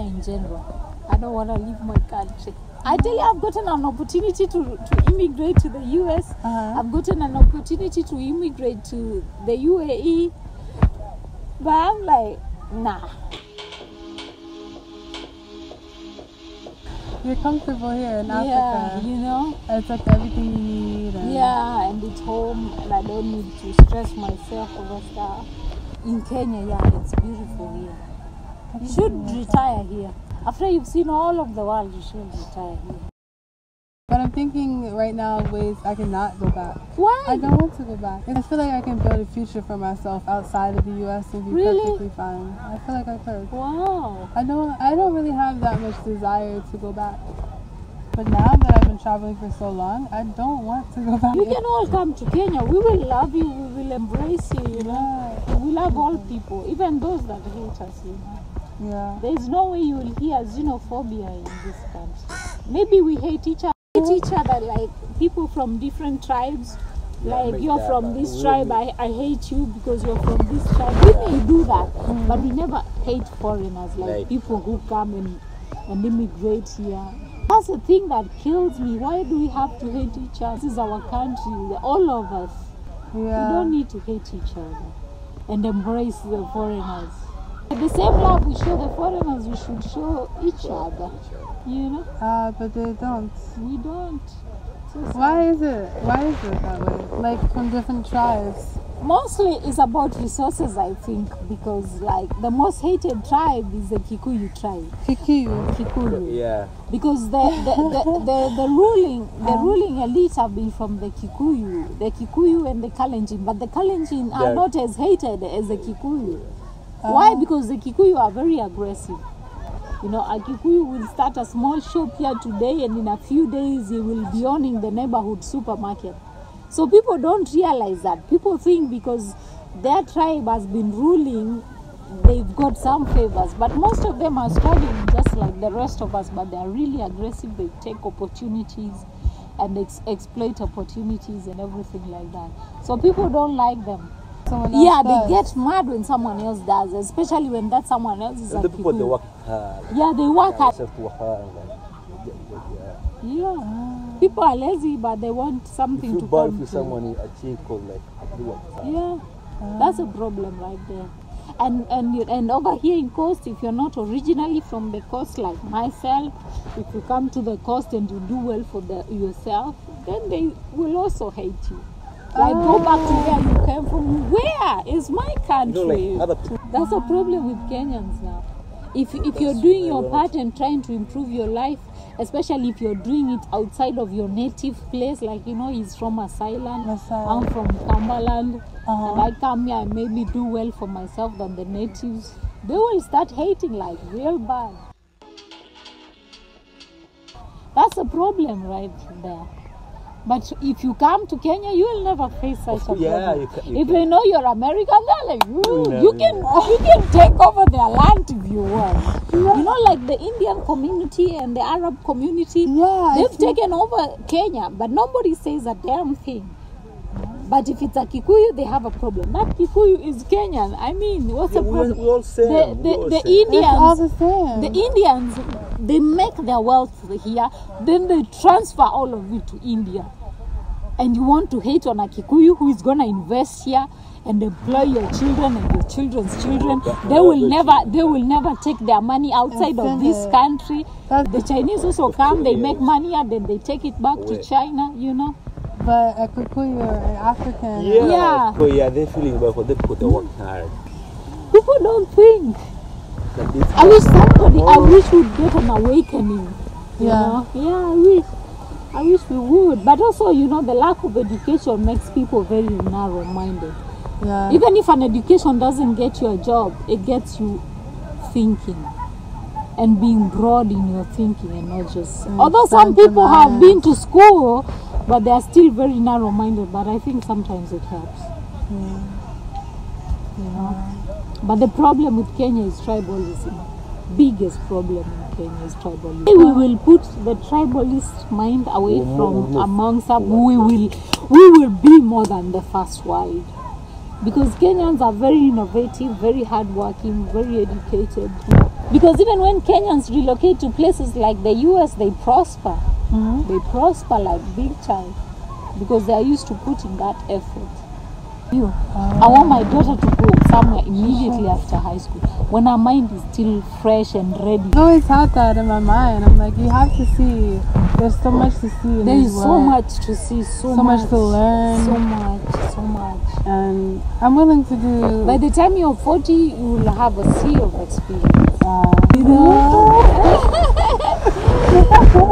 in general. I don't want to leave my country. I tell you, I've gotten an opportunity to immigrate to the US. I've gotten an opportunity to immigrate to the UAE. But I'm like, nah. You're comfortable here in Africa. Yeah, you know. It's like everything you need. Yeah, and it's home, and I don't need to stress myself over stuff. In Kenya, yeah, it's beautiful here. You should retire here. After you've seen all of the world, you should retire here. But I'm thinking right now of ways I cannot go back. Why? I don't want to go back. I feel like I can build a future for myself outside of the US and be perfectly fine. I feel like I could. Wow. I don't really have that much desire to go back. But now that I've been traveling for so long, I don't want to go back. You can all come to Kenya. We will love you. We will embrace you, you know. We love all people, even those that hate us, you know. Yeah. There is no way you will hear xenophobia in this country. Maybe we hate each other. Like people from different tribes. Like you're from this tribe, I hate you because you're from this tribe. We may do that, but we never hate foreigners, like people who come and immigrate here. That's the thing that kills me. Why do we have to hate each other? This is our country, all of us. Yeah. We don't need to hate each other and embrace the foreigners. The same love we show the foreigners, we should show each other. You know? But they don't. We don't. Why is it that way? Like from different tribes? Mostly it's about resources, I think, because like the most hated tribe is the Kikuyu tribe. Kikuyu. Yeah. Because the ruling elite have been from the Kikuyu and the Kalenjin, but the Kalenjin are not as hated as the Kikuyu. Why? Because the Kikuyu are very aggressive. You know, a Kikuyu will start a small shop here today, and in a few days he will be owning the neighborhood supermarket. So people don't realize that. People think because their tribe has been ruling, they've got some favors. But most of them are struggling just like the rest of us, but they are really aggressive. They take opportunities and exploit opportunities and everything like that. So people don't like them. Yeah, they get mad when someone else does, especially when that someone else is a people, they Kikuyu. work hard. Yeah, they work hard. Yeah. People are lazy, but they want something to come to. Someone a chick or like yeah, that's a problem right there. And over here in coast, if you're not originally from the coast like myself, if you come to the coast and you do well for yourself, then they will also hate you. Like go back to where you came from. Where is my country? You know, like that's a problem with Kenyans now. If you're doing your part and trying to improve your life, especially if you're doing it outside of your native place, like, you know, he's from Asylum, I'm from Cumberland, and I come here and maybe do well for myself than the natives, they will start hating like real bad. That's a problem right there. But if you come to Kenya, you will never face such a problem. If they know you're American, they're like, you can take over their land if you want. Yeah. You know, like the Indian community and the Arab community, they've taken over Kenya, but nobody says a damn thing. But if it's a Kikuyu, they have a problem. That Kikuyu is Kenyan. I mean, what's the problem? We all same. The Indians, they make their wealth here, then they transfer all of it to India. And you want to hate on a Kikuyu who is going to invest here and employ your children and your children's children. They will never take their money outside of this country. The Chinese also come, they make money and then they take it back to China, you know. But a Kikuyu or an African. Yeah, they're feeling about what they put to work hard. People don't think. I wish we'd get an awakening. You know? Yeah, I wish we would. But also, you know, the lack of education makes people very narrow-minded. Yeah. Even if an education doesn't get you a job, it gets you thinking and being broad in your thinking and not just... Although some people have been to school, but they are still very narrow-minded. But I think sometimes it helps. You know? But the problem with Kenya is tribalism. Biggest problem in Kenya is tribalism. We will put the tribalist mind away from amongst us. We will be more than the first world. Because Kenyans are very innovative, very hardworking, very educated. Because even when Kenyans relocate to places like the US, they prosper. They prosper like big time because they are used to putting that effort. I want my daughter to go somewhere immediately after high school when her mind is still fresh and ready. I always had that in my mind. I'm like, you have to see. There's so much to see. There is so much to see, so much to learn. So much. And I'm willing to do. By the time you're 40, you will have a sea of experience. You know?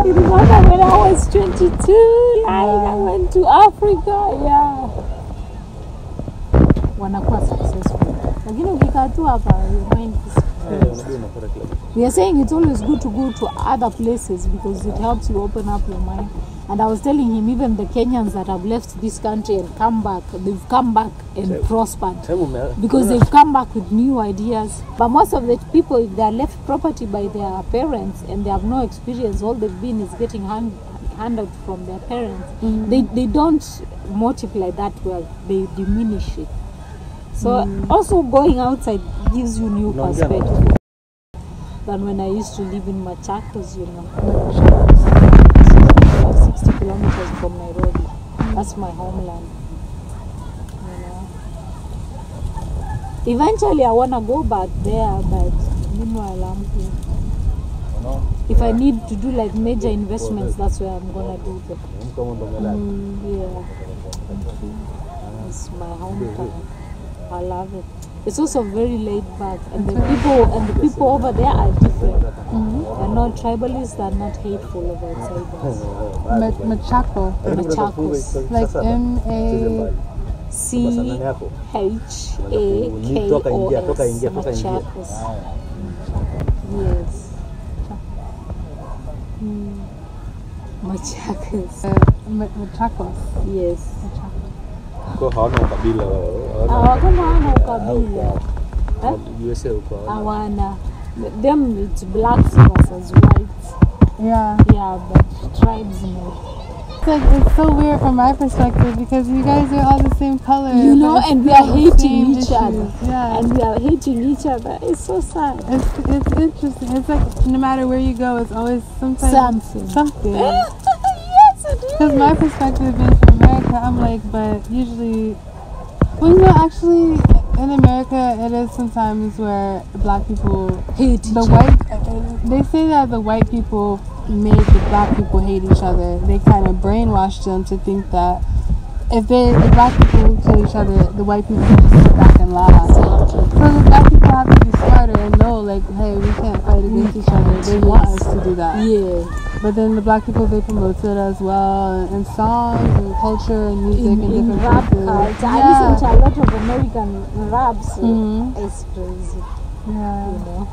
You remember when I was 22, I went to Africa, wanakuwa successful. Lakini ukikaa tu hapa, your mind is closed. We are saying it's always good to go to other places because it helps you open up your mind. And I was telling him, even the Kenyans that have left this country and come back, they've come back and prospered because they've come back with new ideas. But most of the people, if they are left property by their parents and they have no experience, all they've been is getting handed from their parents. They don't multiply that well, they diminish it. So also going outside gives you new perspective than when I used to live in Machakos, you know. 60 kilometers from Nairobi. That's my homeland. You know. Eventually I wanna go back there, but meanwhile I'm here. If I need to do like major investments, that's where I'm gonna do them. It's my hometown. I love it. It's also very laid back, and the people over there are different. They're not tribalists. They're not hateful of outsiders. Machakos, like MACHAKOS. Machakos. Yes. Machakos. Machakos. Yes. Kwa hawana ukabila hawana ukabila. USA uko hawana. Them it's blacks versus whites. Yeah, but tribes no. It's so weird from my perspective because you guys are all the same color. You know, and we are hating each other. Yeah. And we are hating each other. It's so sad. It's interesting. It's like no matter where you go, it's always something. Yes, it is. Because my perspective being from America, I'm like, but usually, well, you know, actually, in America, it is sometimes where black people hate the white. They say that the white people made the black people hate each other. They kind of brainwashed them to think that if the black people kill each other, the white people can just sit back and laugh. So the black people have to be smarter and know, like, hey, we can't fight against each other. They want us to do that. Yeah. But then the black people, they promote it as well in songs and culture and music and different rap culture. culture. I listen to a lot of American raps. It's crazy. Yeah. You know.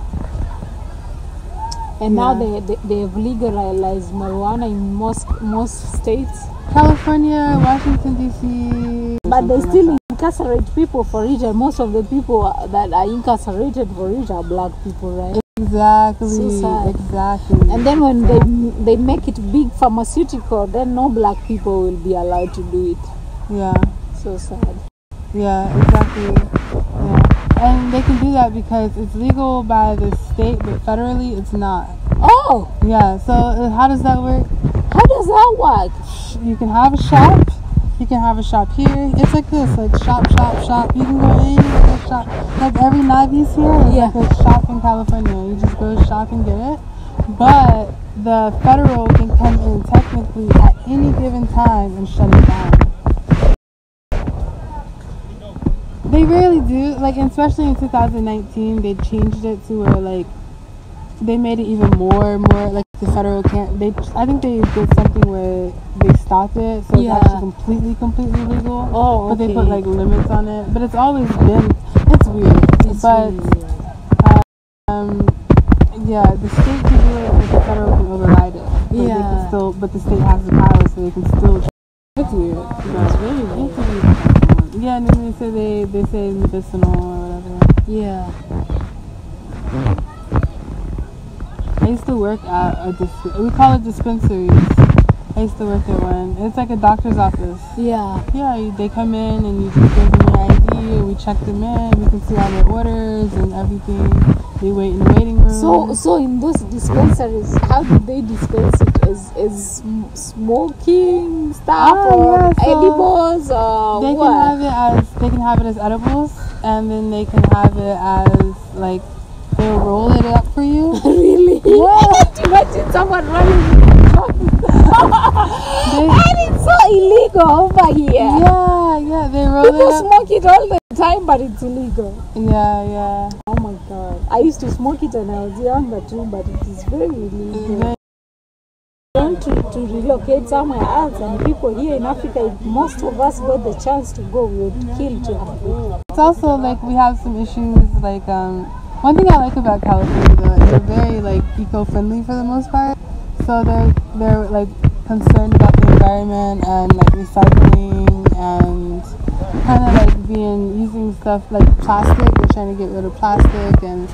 And now they've legalized marijuana in most states. California, Washington D.C. But they still incarcerate people for it, and most of the people that are incarcerated for it are black people, right? Exactly. So sad. Exactly. And then when they make it big pharmaceutical, then no black people will be allowed to do it. Yeah. So sad. Yeah, exactly. Yeah. And they can do that because it's legal by the state, but federally it's not. Oh! Yeah, so how does that work? How does that work? You can have a shop. You can have a shop here. It's like this, like shop. You can go in and shop. Like every Navi's here is like a shop in California. You just go shop and get it. But the federal can come in technically at any given time and shut it down. They really do. Like, especially in 2019, they changed it to where, like, they made it even more, like, the federal can't, I think they did something where they stopped it, so it's actually completely legal. Oh, But they put, like, limits on it. But it's always been, it's weird. Yeah, the state can do it, but the federal can override it. But they can still, but the state has the power, so they can still. It's weird. It's really weird. Yeah, and then they say medicinal or whatever. Yeah. I used to work at we call it dispensaries. I used to work at one. It's like a doctor's office. Yeah. Yeah, they come in and you just give them your ID and we check them in. We can see all their orders and everything. They wait in the waiting room. So in those dispensaries, how do they dispense it? As smoking stuff or edibles or they what? They can have it as edibles, and then they can have it as like they'll roll it up for you. Really? What? Imagine someone running. And it's so illegal over here. Yeah, they roll People it up. smoke it all the time, but it's illegal. Yeah. Oh my God. I used to smoke it when I was younger too, but it is very illegal. I want to relocate somewhere else, and people here in Africa, if most of us got the chance to go, we would kill to have it. It's also like we have some issues. Like one thing I like about California though, is they're very like eco-friendly for the most part. So they're like concerned about the environment and like recycling and kind of like using stuff like plastic. They're trying to get rid of plastic and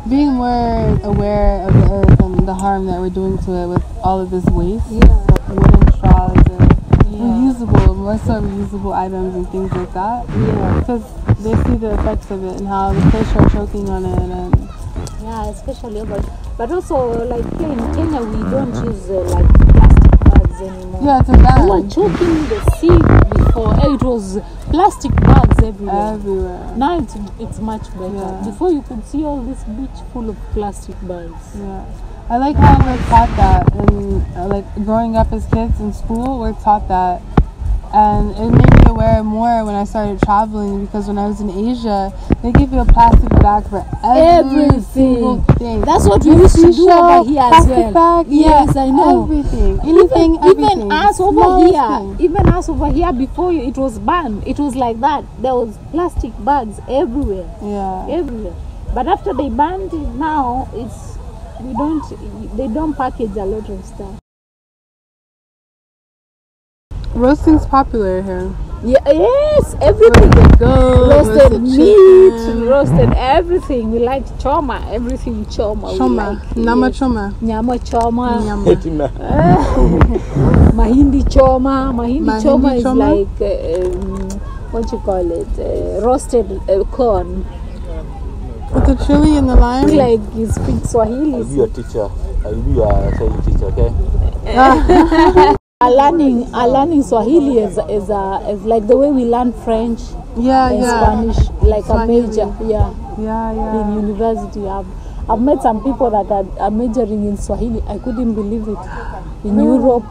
being more aware of the earth and the harm that we're doing to it with all of this waste. Yeah. So wooden straws and more so reusable items and things like that. Yeah. Because they see the effects of it and how the fish are choking on it and especially over. But also, like here in Kenya, we don't use like plastic bags anymore. yeah, it's a ban. We were choking the sea before. It was plastic bags Everywhere. Now it's much better. Yeah. Before you could see all this beach full of plastic bags. Yeah. I like how we're taught that, and like growing up as kids in school, we're taught that, and it made me aware more when I started traveling, because when I was in Asia, they give you a plastic bag for every single thing. That's what we used to do over here as well. Bag, yes, I know. Everything. Even us over here. Even us over here before it was banned. It was like that. There was plastic bags everywhere. Yeah. Everywhere. But after they banned it, now they don't package a lot of stuff. Roasting's popular here. Yeah, yes, everything. Roasted meat, roasted everything. We like choma, everything choma. Choma, nama choma. Nyama choma. Hetina. Mahindi choma. Mahindi choma is choma? like, what you call it? Roasted corn. With the chili and the lime? Like you speak Swahili. I'll be your teacher. I'll be your Swahili teacher, okay? Learning Swahili is like the way we learn French and Spanish, like Swahili. A major, Yeah. In university, I've met some people that are majoring in Swahili. I couldn't believe it. In Europe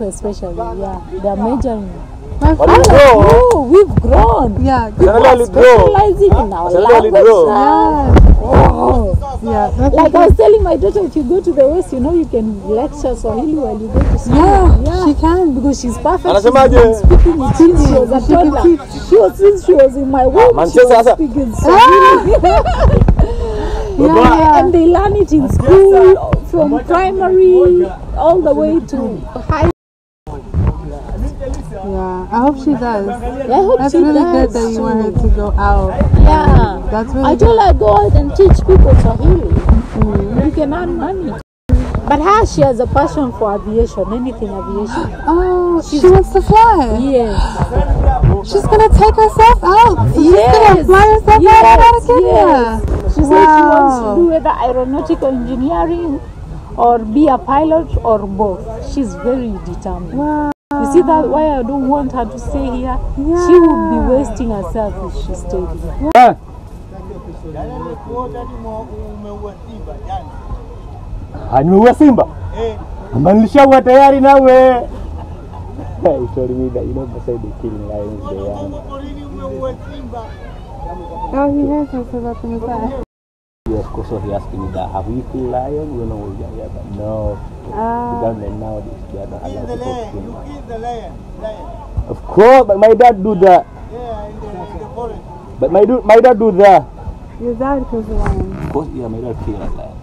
especially, they are majoring. We've grown. Yeah, specializing in our language. Yeah. Like I was telling my daughter, if you go to the West, you can lecture Swahili while you go to school. Yeah, she can. Because she's perfect. She's been speaking it since she was a toddler. Since she was in my womb, she was speaking Swahili. And they learn it in school, from primary all the way to high. Yeah, I hope she does. I hope That's she really does good that you want her to go out. Yeah. That's really I told her go out and teach people Swahili. You can earn money. But she has a passion for aviation, anything aviation. Oh, she wants to fly. Yes. She's going to take herself out. She's going to fly herself out of Kenya. She said she wants to do either aeronautical engineering or be a pilot or both. She's very determined. Wow. You see that why I don't want her to stay here? Yeah. She would be wasting herself if she stayed here. Nimeua simba? Ama nilishaua tayari nawe. He told me that beside the killing lions they are. Oh, he hears us about the Messiah. Yeah, of course, he asked me that. Have you killed lion? We know we are, but no. The government now they are not allowed to kill lion. Of course, but my dad do that. Yeah, in the forest. But my dad do that. Your dad kills the lion. Of course, yeah, my dad kill a lion.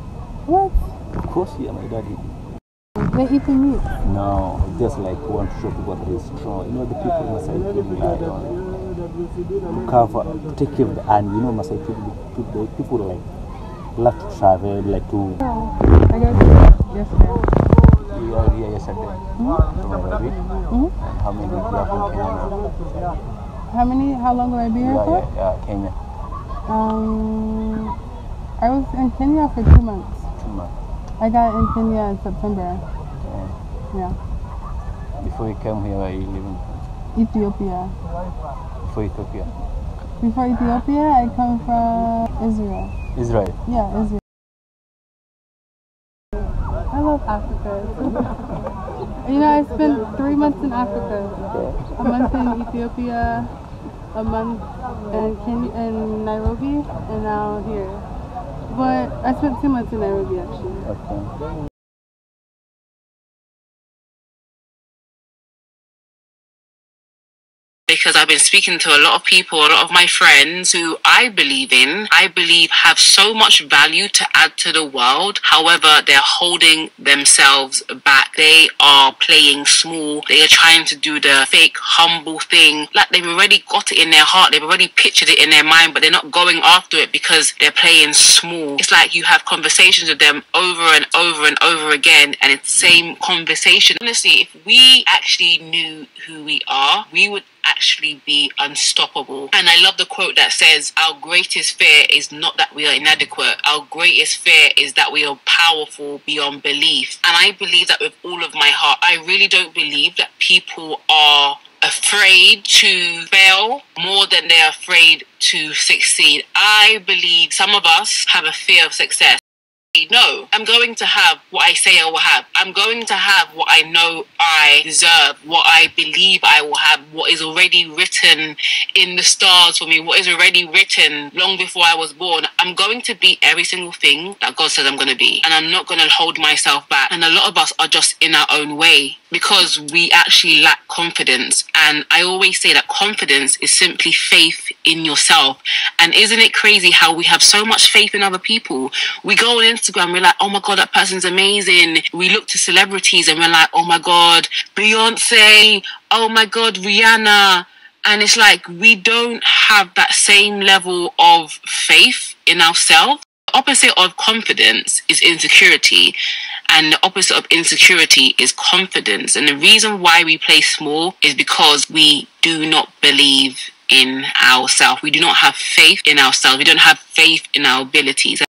What? Of course, yeah, my dad did. They eat the meat. No, just like want to show people that he's strong. The people in Masai people lion. Cover, take care of the animal. Masai people like love to travel, like to. I got you yesterday. You are here yesterday. From Nairobi. And how many do you have in Kenya now? How long will I be here for? Yeah, Kenya. I was in Kenya for 2 months. 2 months. I got in Kenya in September. Okay. Yeah. Before you came here, where are you living? Ethiopia. Before Ethiopia? Before Ethiopia, I come from Israel. Israel? Yeah, Israel. I love Africa. You know, I spent 3 months in Africa. Okay. A month in Ethiopia, a month in Nairobi, and now here. But I spent 2 months in Nairobi, actually. Okay. Because I've been speaking to a lot of people, a lot of my friends who I believe have so much value to add to the world. However, they're holding themselves back. They are playing small. They are trying to do the fake, humble thing. Like they've already got it in their heart. They've already pictured it in their mind, but they're not going after it because they're playing small. It's like you have conversations with them over and over and over again, and it's the same conversation. Honestly, if we actually knew who we are, we would actually be unstoppable. And I love the quote that says, our greatest fear is not that we are inadequate. Our greatest fear is that we are powerful beyond belief. And I believe that with all of my heart. I really don't believe that people are afraid to fail more than they're afraid to succeed. I believe some of us have a fear of success. No, I'm going to have what I say I will have. I'm going to have what I know I deserve, what I believe I will have, what is already written in the stars for me, what is already written long before I was born. I'm going to be every single thing that God says I'm going to be. And I'm not going to hold myself back. And a lot of us are just in our own way because we actually lack confidence. And I always say that confidence is simply faith in yourself. And isn't it crazy how we have so much faith in other people? We go on Instagram, we're like, oh my God, that person's amazing. We look to celebrities and we're like, oh my God, Beyonce, oh my God, Rihanna. And it's like, we don't have that same level of faith in ourselves. The opposite of confidence is insecurity. And the opposite of insecurity is confidence. And the reason why we play small is because we do not believe in ourselves. We do not have faith in ourselves. We don't have faith in our abilities.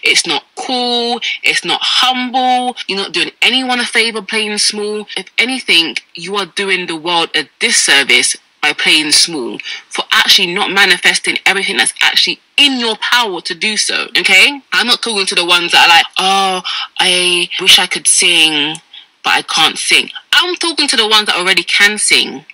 It's not cool. It's not humble. You're not doing anyone a favor playing small. If anything, you are doing the world a disservice by playing small for actually not manifesting everything that's actually in your power to do so. Okay? I'm not talking to the ones that are like, oh, I wish I could sing, but I can't sing. I'm talking to the ones that already can sing,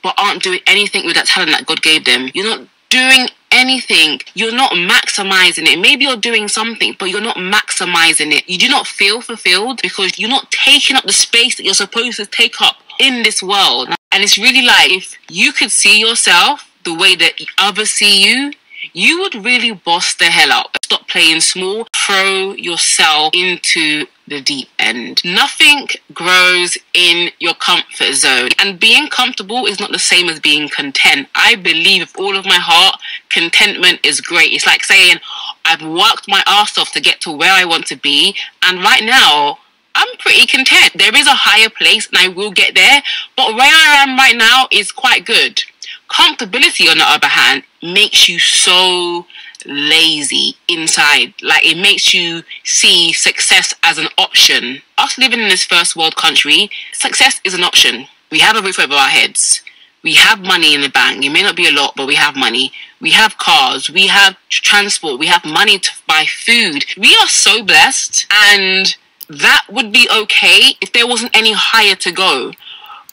but aren't doing anything with that talent that God gave them. You're not doing anything. You're not maximizing it. Maybe you're doing something, but you're not maximizing it. You do not feel fulfilled because you're not taking up the space that you're supposed to take up in this world. And it's really like, if you could see yourself the way that others see you, you would really boss the hell up. Stop playing small. Throw yourself into the deep end. Nothing grows in your comfort zone. And being comfortable is not the same as being content. I believe with all of my heart, contentment is great. It's like saying, I've worked my ass off to get to where I want to be. And right now, I'm pretty content. There is a higher place and I will get there. But where I am right now is quite good. Comfortability, on the other hand, makes you so lazy inside. Like, it makes you see success as an option. Us living in this first world country, success is an option. We have a roof over our heads. We have money in the bank. It may not be a lot, but we have money. We have cars. We have transport. We have money to buy food. We are so blessed, and that would be okay if there wasn't any higher to go.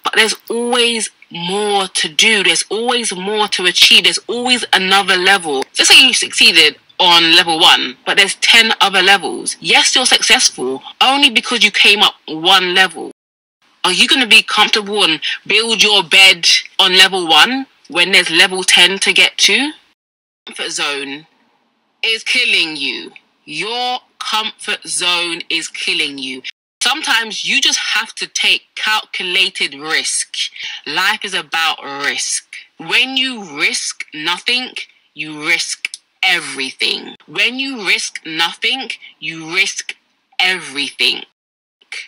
But there's always more to do. There's always more to achieve. There's always another level. Let's say you succeeded on level 1, but there's 10 other levels. Yes, you're successful only because you came up one level. Are you going to be comfortable and build your bed on level 1 when there's level 10 to get to? Comfort zone is killing you. Your comfort zone is killing you. Sometimes you just have to take calculated risk. Life is about risk. When you risk nothing, you risk everything. When you risk nothing, you risk everything.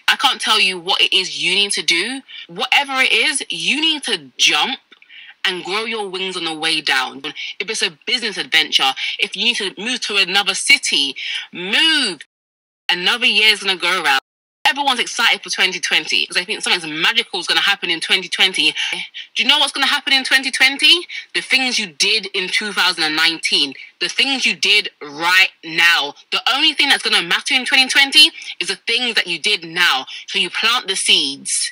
I can't tell you what it is you need to do. Whatever it is, you need to jump and grow your wings on the way down. If it's a business adventure, if you need to move to another city, move. Another year is going to go around. Everyone's excited for 2020 because I think something magical is going to happen in 2020. Do you know what's going to happen in 2020? The things you did in 2019, the things you did right now. The only thing that's going to matter in 2020 is the things that you did now. So you plant the seeds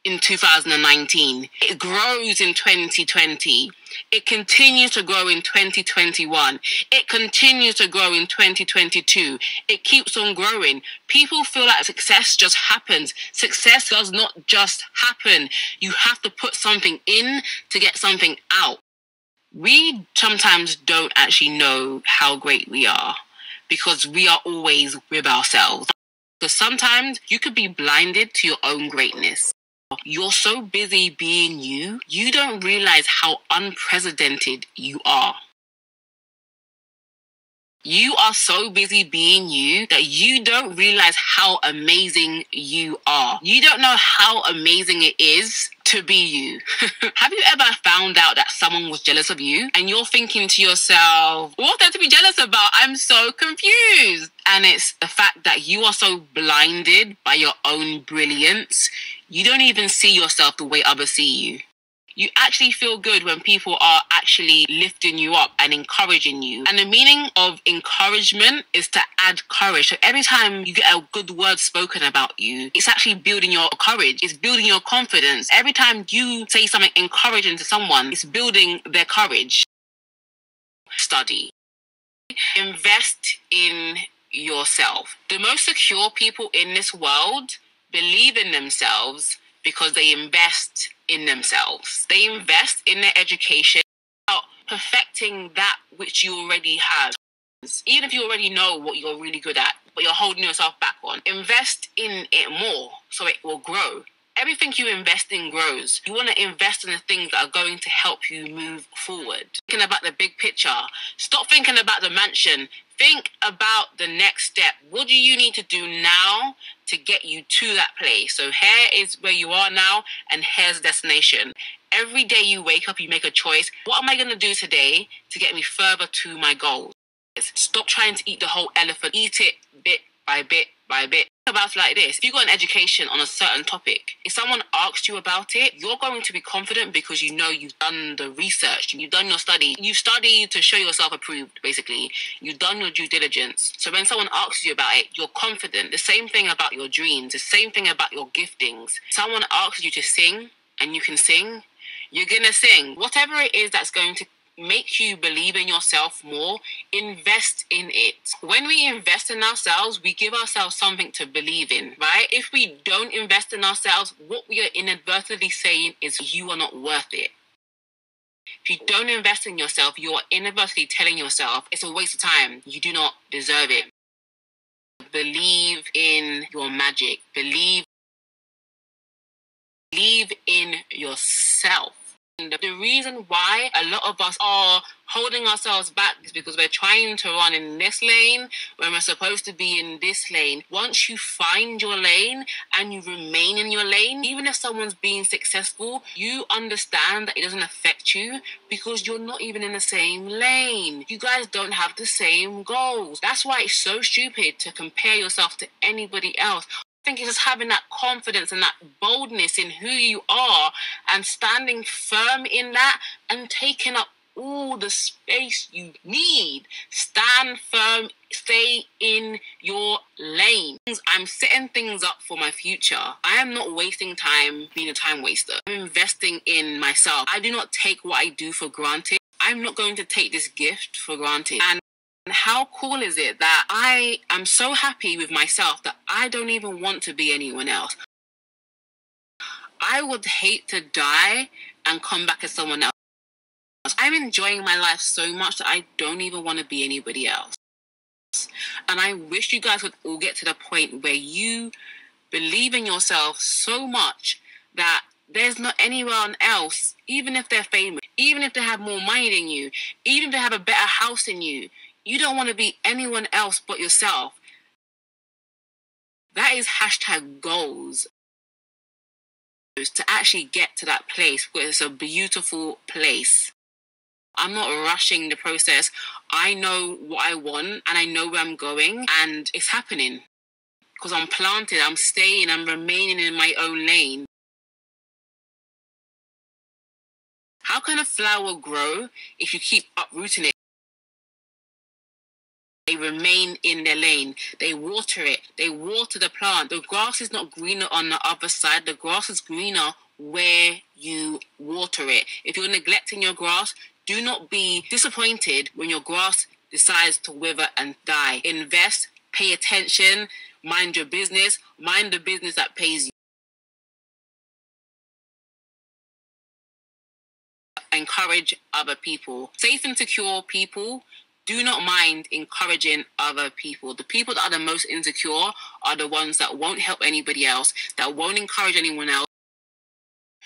in 2019. It grows in 2020. It continues to grow in 2021. It continues to grow in 2022. It keeps on growing. People feel like success just happens. Success does not just happen. You have to put something in to get something out. We sometimes don't actually know how great we are because we are always with ourselves. Because sometimes you could be blinded to your own greatness. You're so busy being you, you don't realize how unprecedented you are. You are so busy being you that you don't realize how amazing you are. You don't know how amazing it is to be you. Have you ever found out that someone was jealous of you and you're thinking to yourself, what's there to be jealous about? I'm so confused. And it's the fact that you are so blinded by your own brilliance, you don't even see yourself the way others see you. You actually feel good when people are actually lifting you up and encouraging you. And the meaning of encouragement is to add courage. So every time you get a good word spoken about you, it's actually building your courage. It's building your confidence. Every time you say something encouraging to someone, it's building their courage. Study. Invest in yourself. The most secure people in this world believe in themselves because they invest in themselves. They invest in their education, about perfecting that which you already have. Even if you already know what you're really good at, but you're holding yourself back on, invest in it more so it will grow. Everything you invest in grows. You want to invest in the things that are going to help you move forward. Thinking about the big picture. Stop thinking about the mansion. Think about the next step. What do you need to do now to get you to that place? So here is where you are now, and here's the destination. Every day you wake up, you make a choice. What am I going to do today to get me further to my goals? Stop trying to eat the whole elephant. Eat it bit by bit by bit. Think about it like this. If you got an education on a certain topic, if someone asks you about it, you're going to be confident because you know you've done the research, you've done your study, you've studied to show yourself approved, basically. You've done your due diligence. So when someone asks you about it, you're confident. The same thing about your dreams, the same thing about your giftings. Someone asks you to sing and you can sing, you're going to sing. Whatever it is that's going to make you believe in yourself more, invest in it. When we invest in ourselves, we give ourselves something to believe in, right? If we don't invest in ourselves, what we are inadvertently saying is you are not worth it. If you don't invest in yourself, you are inadvertently telling yourself it's a waste of time. You do not deserve it. Believe in your magic. Believe in yourself. The reason why a lot of us are holding ourselves back is because we're trying to run in this lane when we're supposed to be in this lane. Once you find your lane and you remain in your lane, even if someone's being successful, you understand that it doesn't affect you because you're not even in the same lane. You guys don't have the same goals. That's why it's so stupid to compare yourself to anybody else. I think it's just having that confidence and that boldness in who you are and standing firm in that and taking up all the space you need. Stand firm, stay in your lane. I'm setting things up for my future. I am not wasting time being a time waster. I'm investing in myself. I do not take what I do for granted. I'm not going to take this gift for granted. And how cool is it that I am so happy with myself that I don't even want to be anyone else? I would hate to die and come back as someone else. I'm enjoying my life so much that I don't even want to be anybody else. And I wish you guys would all get to the point where you believe in yourself so much that there's not anyone else, even if they're famous, even if they have more money than you, even if they have a better house than you, you don't want to be anyone else but yourself. That is #goals. to actually get to that place where it's a beautiful place. I'm not rushing the process. I know what I want and I know where I'm going, and it's happening because I'm planted, I'm staying, I'm remaining in my own lane. How can a flower grow if you keep uprooting it? They remain in their lane. They water it. They water the plant. The grass is not greener on the other side. The grass is greener where you water it. If you're neglecting your grass, do not be disappointed when your grass decides to wither and die. Invest, pay attention, mind your business, mind the business that pays you. Encourage other people. Safe and secure people do not mind encouraging other people. The people that are the most insecure are the ones that won't help anybody else, that won't encourage anyone else,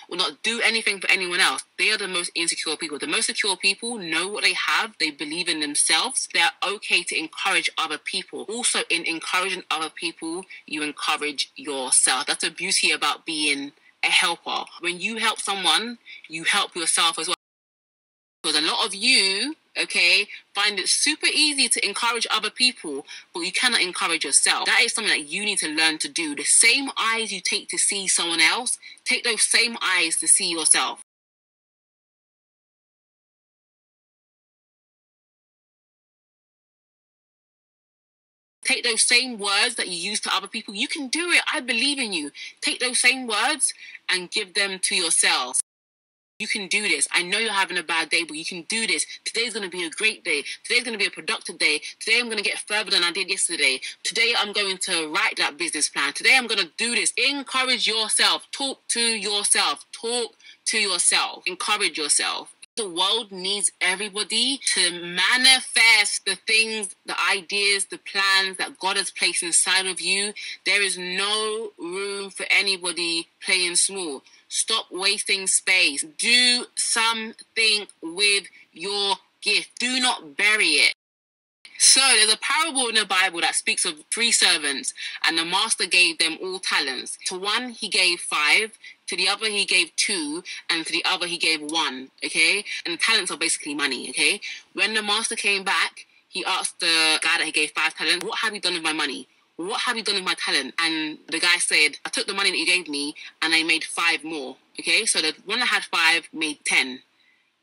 will not do anything for anyone else. They are the most insecure people. The most secure people know what they have. They believe in themselves. They are okay to encourage other people. Also, in encouraging other people, you encourage yourself. That's the beauty about being a helper. When you help someone, you help yourself as well. Because a lot of you, find it super easy to encourage other people, but you cannot encourage yourself. That is something that you need to learn to do. The same eyes you take to see someone else, take those same eyes to see yourself. Take those same words that you use to other people. You can do it. I believe in you. Take those same words and give them to yourself. You can do this. I know you're having a bad day, but you can do this. Today's going to be a great day. Today's going to be a productive day. Today I'm going to get further than I did yesterday. Today I'm going to write that business plan. Today I'm going to do this. Encourage yourself. Talk to yourself. Talk to yourself. Encourage yourself. The world needs everybody to manifest the things, the ideas, the plans that God has placed inside of you. There is no room for anybody playing small. Stop wasting space. Do something with your gift. Do not bury it. So there's a parable in the Bible that speaks of 3 servants, and the master gave them all talents. To one he gave 5, to the other he gave 2, and to the other he gave 1. Okay, and the talents are basically money. Okay, when the master came back, he asked the guy that he gave 5 talents, "What have you done with my money? What have you done with my talent?" And the guy said, "I took the money that you gave me and I made 5 more." Okay, so the one that had 5 made 10.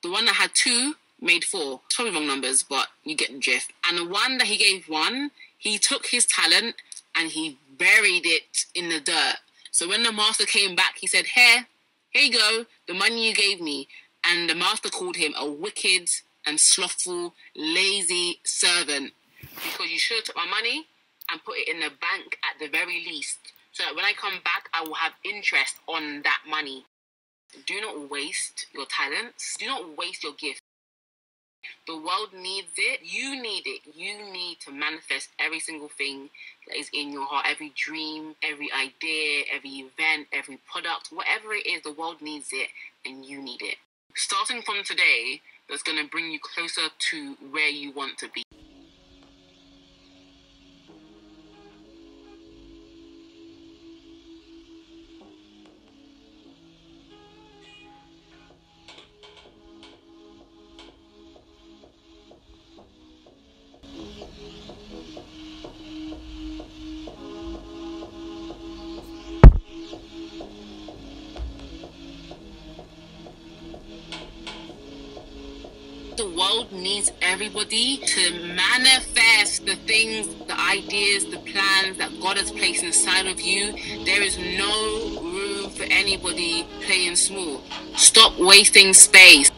The one that had 2 made 4. It's probably wrong numbers, but you get the drift. And the one that he gave 1, he took his talent and he buried it in the dirt. So when the master came back, he said, here you go, the money you gave me. And the master called him a wicked and slothful, lazy servant, because you should have took my money and put it in the bank at the very least, so that when I come back, I will have interest on that money. Do not waste your talents. Do not waste your gift. The world needs it. You need it. You need to manifest every single thing that is in your heart. Every dream, every idea, every event, every product, whatever it is, the world needs it and you need it. Starting from today, that's going to bring you closer to where you want to be. The world needs everybody to manifest the things, the ideas, the plans that God has placed inside of you. There is no room for anybody playing small. Stop wasting space.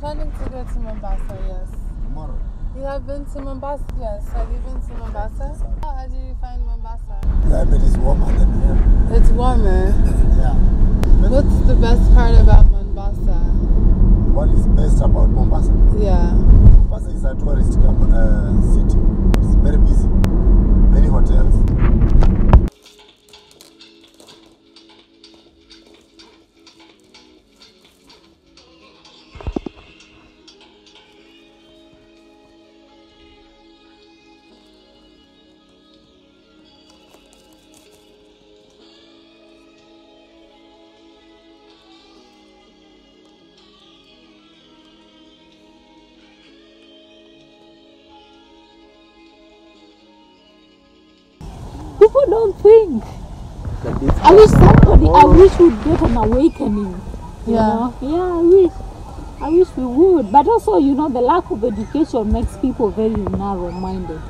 planning to go to Mombasa, yes. Tomorrow. You have been to Mombasa? Yes. Have you been to Mombasa? How do you find Mombasa? Climate is warmer than here. It's warmer. Yeah. What's the best part about Mombasa? What is best about Mombasa? Yeah. Mombasa is a tourist city. It's very busy. Many hotels. People don't think. That this I wish somebody, I wish we'd get an awakening. You Yeah. know? Yeah, I wish we would. But also, you know, the lack of education makes people very narrow-minded.